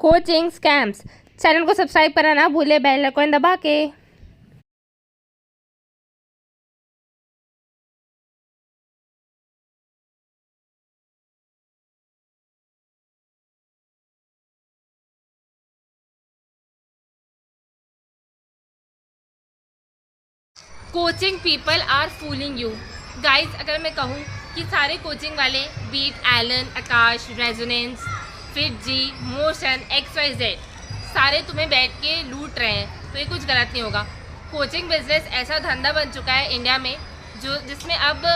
Coaching scams. Channel को subscribe करना ना भूले, बेल आइकन दबा के। Coaching people are fooling you guys. अगर मैं कहूँ कि सारे कोचिंग वाले beat Allen, Aakash, Resonance, FIITJEE, Motion, XYZ सारे तुम्हें बैठ के लूट रहे हैं तो ये कुछ गलत नहीं होगा। कोचिंग बिजनेस ऐसा धंधा बन चुका है इंडिया में जिसमें अब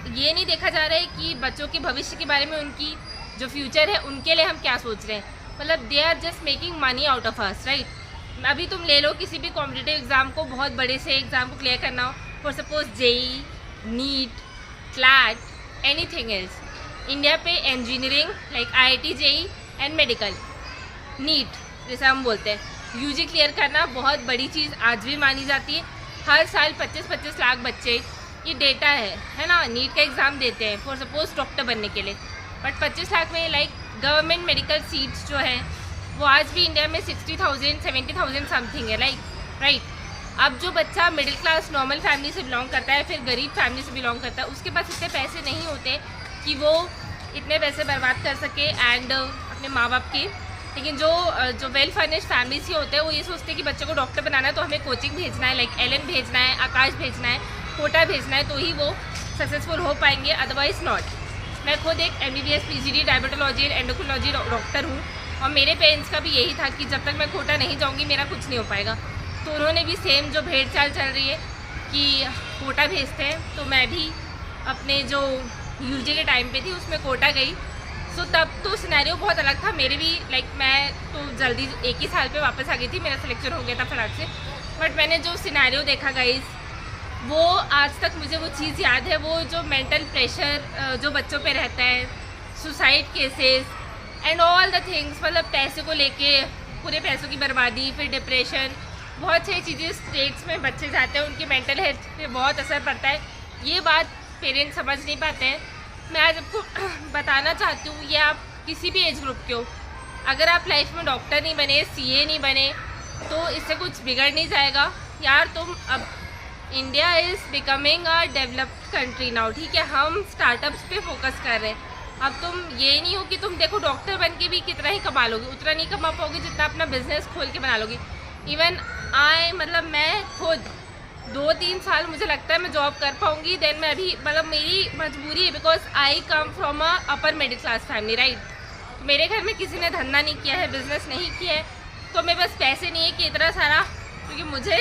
ये नहीं देखा जा रहा है कि बच्चों के भविष्य के बारे में, उनकी जो फ्यूचर है उनके लिए हम क्या सोच रहे हैं। मतलब they are just making money out of us, right. अभी तुम ले लो किसी भी कॉम्पिटिटिव एग्ज़ाम को, बहुत बड़े से एग्ज़ाम को क्लियर करना हो, for suppose JEE, NEET, CLAT, anything else. India पे engineering like IIT, JEE and medical, NEET जैसे हम बोलते हैं, यूजी क्लियर करना बहुत बड़ी चीज़ आज भी मानी जाती है। हर साल 25-25 लाख बच्चे, ये डेटा है ना, नीट का एग्ज़ाम देते हैं फॉर सपोज डॉक्टर बनने के लिए। बट 25 लाख में लाइक गवर्नमेंट मेडिकल सीट्स जो है वो आज भी इंडिया में 60,000 70,000 समथिंग है, लाइक राइट। अब जो बच्चा मिडिल क्लास नॉर्मल फैमिली से बिलोंग करता है, फिर गरीब फैमिली से बिलोंग करता है, उसके पास इतने पैसे नहीं होते कि वो इतने पैसे बर्बाद कर सके एंड अपने माँ बाप के। लेकिन जो वेल फर्निश्ड फैमिलीज ही होते हैं वो ये सोचते हैं कि बच्चे को डॉक्टर बनाना है तो हमें कोचिंग भेजना है, लाइक एलन भेजना है, आकाश भेजना है, कोटा भेजना है, तो ही वो सक्सेसफुल हो पाएंगे, अदरवाइज नॉट। मैं खुद एक MBBS PGD diabetology and endocrinology doctor हूँ और मेरे पेरेंट्स का भी यही था कि जब तक मैं कोटा नहीं जाऊँगी मेरा कुछ नहीं हो पाएगा। तो उन्होंने भी सेम जो भेड़ चाल चल रही है कि कोटा भेजते हैं, तो मैं भी अपने जो UG के टाइम पे थी उसमें कोटा गई। सो तब तो सिनेरियो बहुत अलग था मेरे भी, लाइक मैं तो जल्दी एक ही साल पे वापस आ गई थी, मेरा सिलेक्शन हो गया था फटाक से। बट मैंने जो सिनेरियो देखा गाइस, वो आज तक मुझे वो चीज़ याद है। वो जो मेंटल प्रेशर जो बच्चों पे रहता है, suicide cases and all the things, मतलब पैसे को लेके पूरे पैसों की बर्बादी, फिर डिप्रेशन, बहुत सारी चीज़ें स्टेट्स में बच्चे जाते हैं, उनकी मेंटल हेल्थ पे बहुत असर पड़ता है। ये बात पेरेंट्स समझ नहीं पाते हैं। मैं आज आपको बताना चाहती हूँ, ये आप किसी भी एज ग्रुप के हो, अगर आप लाइफ में डॉक्टर नहीं बने, CA नहीं बने, तो इससे कुछ बिगड़ नहीं जाएगा यार। तुम अब India is becoming a developed country now, ठीक है। हम स्टार्टअप्स पे फोकस कर रहे हैं। अब तुम ये नहीं हो कि तुम देखो डॉक्टर बन के भी कितना ही कमा लोगे, उतना नहीं कमा पाओगे जितना अपना बिजनेस खोल के बना लोगे। इवन मतलब मैं खुद 2-3 साल मुझे लगता है मैं जॉब कर पाऊँगी, देन मैं अभी, मतलब मेरी मजबूरी है, because I come from a upper middle class family, right. तो मेरे घर में किसी ने धंधा नहीं किया है, बिजनेस नहीं किया है, तो मेरे पास पैसे नहीं है कि इतना सारा, क्योंकि मुझे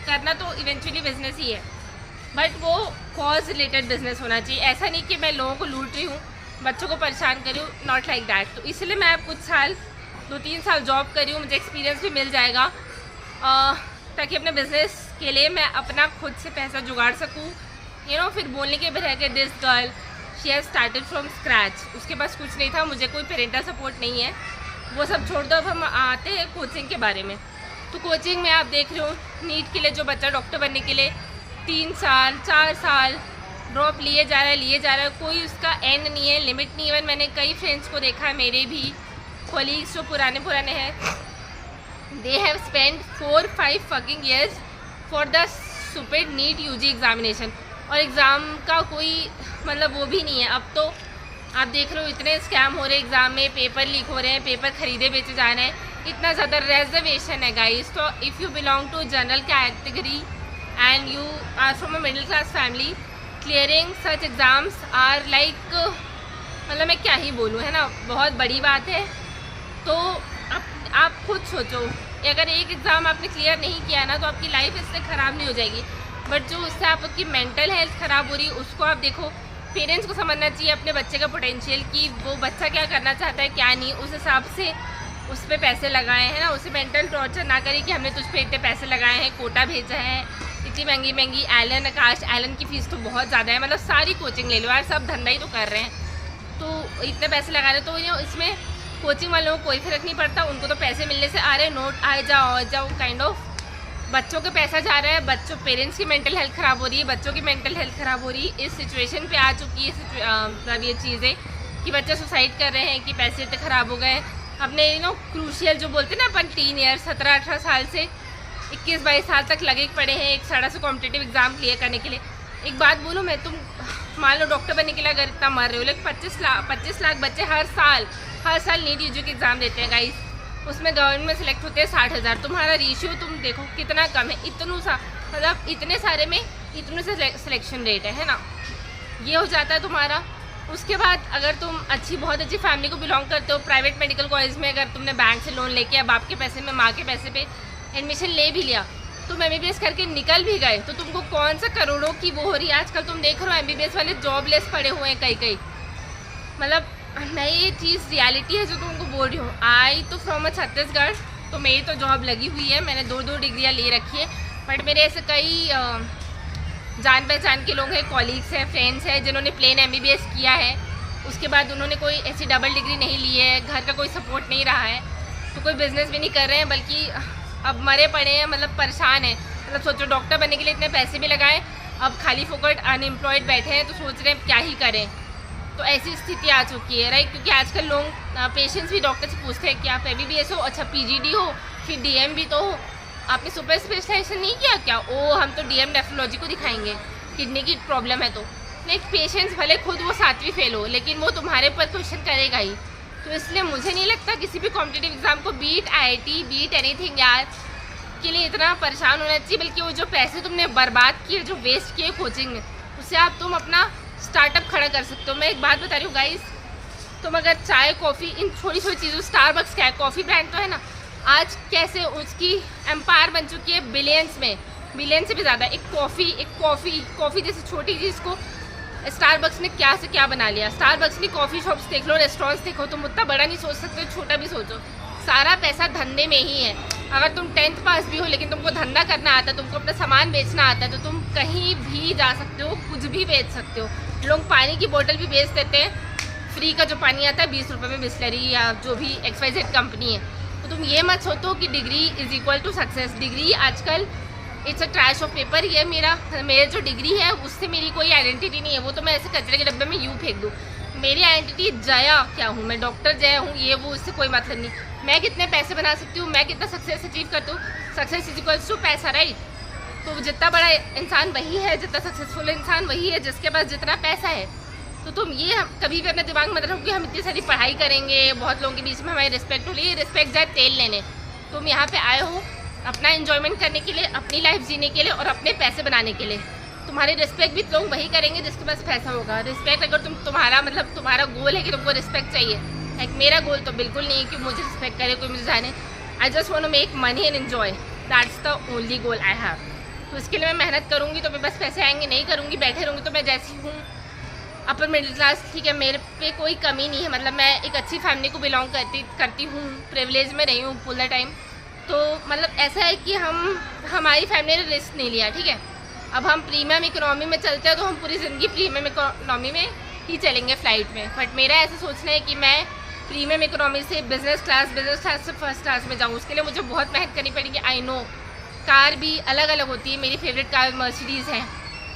करना तो इवेंचुअली बिजनेस ही है, बट वो कॉज रिलेटेड बिजनेस होना चाहिए। ऐसा नहीं कि मैं लोगों को लूट रही हूँ, बच्चों को परेशान कर रही हूँ, नॉट लाइक दैट। तो इसलिए मैं अब कुछ साल 2-3 साल जॉब कर रही हूँ, मुझे एक्सपीरियंस भी मिल जाएगा ताकि अपने बिजनेस के लिए मैं अपना खुद से पैसा जुगाड़ सकूँ, फिर बोलने के भी रह के this girl she has started from scratch, उसके पास कुछ नहीं था, मुझे कोई पेरेंटल सपोर्ट नहीं है, वो सब छोड़ दो। अब हम आते हैं कोचिंग के बारे में। तो कोचिंग में आप देख रहे हो, नीट के लिए जो बच्चा डॉक्टर बनने के लिए 3 साल 4 साल ड्रॉप लिए जा रहा है, कोई उसका एंड नहीं है, लिमिट नहीं। इवन मैंने कई फ्रेंड्स को देखा है, मेरे भी कॉलीग्स जो पुराने हैं, they have spend 4-5 fucking years for the stupid NEET UG examination, और एग्ज़ाम का कोई मतलब वो भी नहीं है। अब तो आप देख रहे हो इतने स्कैम हो रहे हैं एग्ज़ाम में, पेपर लीक हो रहे हैं, पेपर खरीदे बेचे जा रहे हैं, इतना ज़्यादा रिजर्वेशन है गाइस। तो if you belong to general category and you are from a middle class family, clearing such exams are like, मतलब मैं क्या ही बोलूँ, है ना, बहुत बड़ी बात है। तो आप खुद सोचो, अगर एक एग्ज़ाम आपने क्लियर नहीं किया ना तो आपकी लाइफ इससे ख़राब नहीं हो जाएगी, बट जो उससे आपकी मेंटल हेल्थ ख़राब हो रही है उसको आप देखो। पेरेंट्स को समझना चाहिए अपने बच्चे का पोटेंशियल, कि वो बच्चा क्या करना चाहता है क्या नहीं, उस हिसाब से उस पर पैसे लगाए हैं ना, उसे मेंटल टॉर्चर ना करें कि हमने तुझ पर इतने पैसे लगाए हैं, कोटा भेजा है, इतनी महंगी एलन, आकाश, एलन की फ़ीस तो बहुत ज़्यादा है, मतलब सारी कोचिंग ले लो यार, सब धंधा ही तो कर रहे हैं, तो इतने पैसे लगा रहे हैं। तो इसमें कोचिंग वालों को कोई फ़र्क नहीं पड़ता, उनको तो पैसे मिलने से आ रहे हैं, नोट आए जाओ काइंड ऑफ। बच्चों के पैसा जा रहा है, बच्चों पेरेंट्स की मेंटल हेल्थ ख़राब हो रही है, बच्चों की मेंटल हेल्थ ख़राब हो रही है। इस सिचुएशन पे आ चुकी है मतलब ये चीज़ें कि बच्चे सुसाइड कर रहे हैं कि पैसे इतने ख़राब हो गए, अपने क्रूशियल जो बोलते हैं ना अपन टीन ईयर 17-18 साल से 21-22 साल तक लगे पड़े हैं एक सड़ा से कॉम्पिटेटिव एग्जाम क्लियर करने के लिए। एक बात बोलूँ मैं, तुम मान लो डॉक्टर बनने के लिए अगर इतना मर रहे हो, लेकिन 25 लाख बच्चे हर साल नीट यूजी के एग्ज़ाम देते हैं गाइस। उसमें गवर्नमेंट में सेलेक्ट होते हैं 60,000। तुम्हारा रेशियो तुम देखो कितना कम है, मतलब इतने सारे में इतने से सिलेक्शन रेट है ना, ये हो जाता है तुम्हारा। उसके बाद अगर तुम बहुत अच्छी फैमिली को बिलोंग करते हो, प्राइवेट मेडिकल कॉलेज में अगर तुमने बैंक से लोन लेके या बाप के पैसे में माँ के पैसे पे एडमिशन ले भी लिया, तुम MBBS करके निकल भी गए, तो तुमको कौन सा करोड़ों की वो हो रही है। आजकल तुम देख रहे हो MBBS वाले जॉबलेस पड़े हुए हैं कई। मतलब मैं ये चीज़ रियलिटी है जो तुमको बोल रही हूँ। आई तो फ्रॉम छत्तीसगढ़, तो मेरी तो जॉब लगी हुई है, मैंने 2 डिग्रियाँ ले रखी है। बट मेरे ऐसे कई जान पहचान के लोग हैं, कॉलीग्स हैं, फ्रेंड्स हैं जिन्होंने प्लेन MBBS किया है, उसके बाद उन्होंने कोई ऐसी डबल डिग्री नहीं ली है, घर का कोई सपोर्ट नहीं रहा है, तो कोई बिजनेस भी नहीं कर रहे हैं, बल्कि अब मरे पड़े हैं, मतलब परेशान है। मतलब सोचो डॉक्टर बनने के लिए इतने पैसे भी लगाए, अब खाली फोकट अनएम्प्लॉयड बैठे हैं, तो सोच रहे हैं क्या ही करें। तो ऐसी स्थिति आ चुकी है, राइट। क्योंकि आजकल लोग पेशेंट्स भी डॉक्टर से पूछते हैं कि आप MBBS हो, अच्छा PGD हो, फिर DM भी तो हो, आपने सुपर स्पेशलाइजेशन नहीं किया क्या? ओ हम तो DM नेफ्रोलॉजी को दिखाएंगे, किडनी की प्रॉब्लम है तो। नेक्स्ट पेशेंट्स भले खुद वो 7वीं फेल हो, लेकिन वो तुम्हारे पर क्वेश्चन करेगा ही। तो इसलिए मुझे नहीं लगता किसी भी कॉम्पिटिटिव एग्जाम को बीट IIT बीट एनीथिंग यार के लिए इतना परेशान होना चाहिए। बल्कि वो जो पैसे तुमने बर्बाद किए, जो वेस्ट किए कोचिंग में, उससे आप तुम अपना स्टार्टअप खड़ा कर सकते हो। मैं एक बात बता रही हूँ गाइस, तुम अगर चाय कॉफ़ी इन छोटी छोटी चीज़ों, स्टारबक्स क्या है, कॉफ़ी ब्रांड तो है ना, आज कैसे उसकी एम्पायर बन चुकी है बिलियन से भी ज़्यादा। एक कॉफ़ी जैसी छोटी चीज़ को स्टारबक्स ने क्या से क्या बना लिया। स्टारबक्स की कॉफ़ी शॉप्स देख लो, रेस्टोरेंट्स देखो, तुम उतना बड़ा नहीं सोच सकते, छोटा भी सोचो। सारा पैसा धंधे में ही है। अगर तुम 10th पास भी हो लेकिन तुमको धंधा करना आता है, तुमको अपना सामान बेचना आता है, तो तुम कहीं भी जा सकते हो, कुछ भी बेच सकते हो। लोग पानी की बोतल भी बेच देते हैं, फ्री का जो पानी आता है 20 रुपये में बिस्लरी या जो भी XYZ कंपनी है। तो तुम ये मत सोचो कि degree is equal to success. Degree आजकल it's a trash of paper. ये मेरा जो डिग्री है उससे मेरी कोई आइडेंटिटी नहीं है, वो तो मैं ऐसे कचरे के डब्बे में यूँ फेंक दूँ। मेरी आइडेंटिटी जया क्या हूँ, मैं डॉक्टर जया हूँ, ये वो उससे कोई मतलब नहीं। मैं कितने पैसे बना सकती हूँ, मैं कितना सक्सेस अचीव करती हूँ, सक्सेस इज इक्वल्स टू पैसा, राइट। तो जितना बड़ा इंसान वही है, जितना सक्सेसफुल इंसान वही है जिसके पास जितना पैसा है। तो तुम ये कभी भी अपने दिमाग में रखो कि हम इतनी सारी पढ़ाई करेंगे, बहुत लोगों के बीच में हमारी रिस्पेक्ट हो रही है। रिस्पेक्ट जाए तेल लेने, तुम यहाँ पे आए हो अपना एंजॉयमेंट करने के लिए, अपनी लाइफ जीने के लिए और अपने पैसे बनाने के लिए। तुम्हारी रिस्पेक्ट भी लोग वही करेंगे जिसके पास पैसा होगा। रिस्पेक्ट अगर तुम्हारा गोल है कि तुमको रिस्पेक्ट चाहिए, लाइक मेरा गोल तो बिल्कुल नहीं है कि मुझे रिस्पेक्ट करे, कोई मुझे जाने। I just want to make money and enjoy, that's the only goal I have. तो इसके लिए मैं मेहनत करूँगी तो मेरे पास पैसे आएंगे, नहीं करूँगी बैठे रहूँगी तो मैं जैसी हूँ अपर मिडिल क्लास, ठीक है, मेरे पे कोई कमी नहीं है। मतलब मैं एक अच्छी फैमिली को बिलोंग करती हूँ, प्रिविलेज में रही हूँ फुल द टाइम। तो मतलब ऐसा है कि हमारी फैमिली ने रिस्क नहीं लिया, ठीक है। अब हम प्रीमियम इकोनॉमी में चलते हैं तो हम पूरी ज़िंदगी प्रीमियम इकोनॉमी में ही चलेंगे फ्लाइट में। बट मेरा ऐसा सोचना है कि मैं प्रीमियम इकोनॉमी से बिजनेस क्लास से फर्स्ट क्लास में जाऊँ। उसके लिए मुझे बहुत मेहनत करनी पड़ेगी। आई नो कार भी अलग अलग होती है, मेरी फेवरेट कार मर्सिडीज़ है।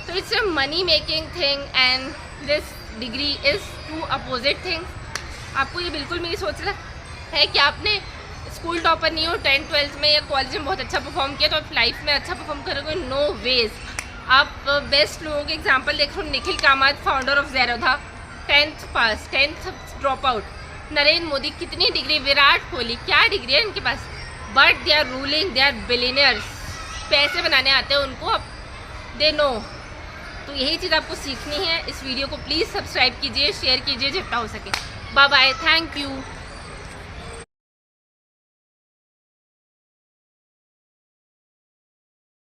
तो it's a money making thing and this degree is two opposite things. आपको ये बिल्कुल मेरी सोच है कि आपने स्कूल टॉपर नहीं हो, 10th 12th में या कॉलेज में बहुत अच्छा परफॉर्म किया तो आप लाइफ में अच्छा परफॉर्म करोगे, नो वेज। आप बेस्ट लोगों के एग्जांपल देख रहे हो, Nikhil Kamath founder of Zerodha, 10th पास, 10th drop out. Narendra Modi कितनी डिग्री, विराट कोहली क्या डिग्री है इनके पास, but they are ruling, they are billionaires. पैसे बनाने आते हैं उनको, अब दे नो। तो यही चीज़ आपको सीखनी है। इस वीडियो को प्लीज़ सब्सक्राइब कीजिए, शेयर कीजिए जितना हो सके। Bye bye, thank you.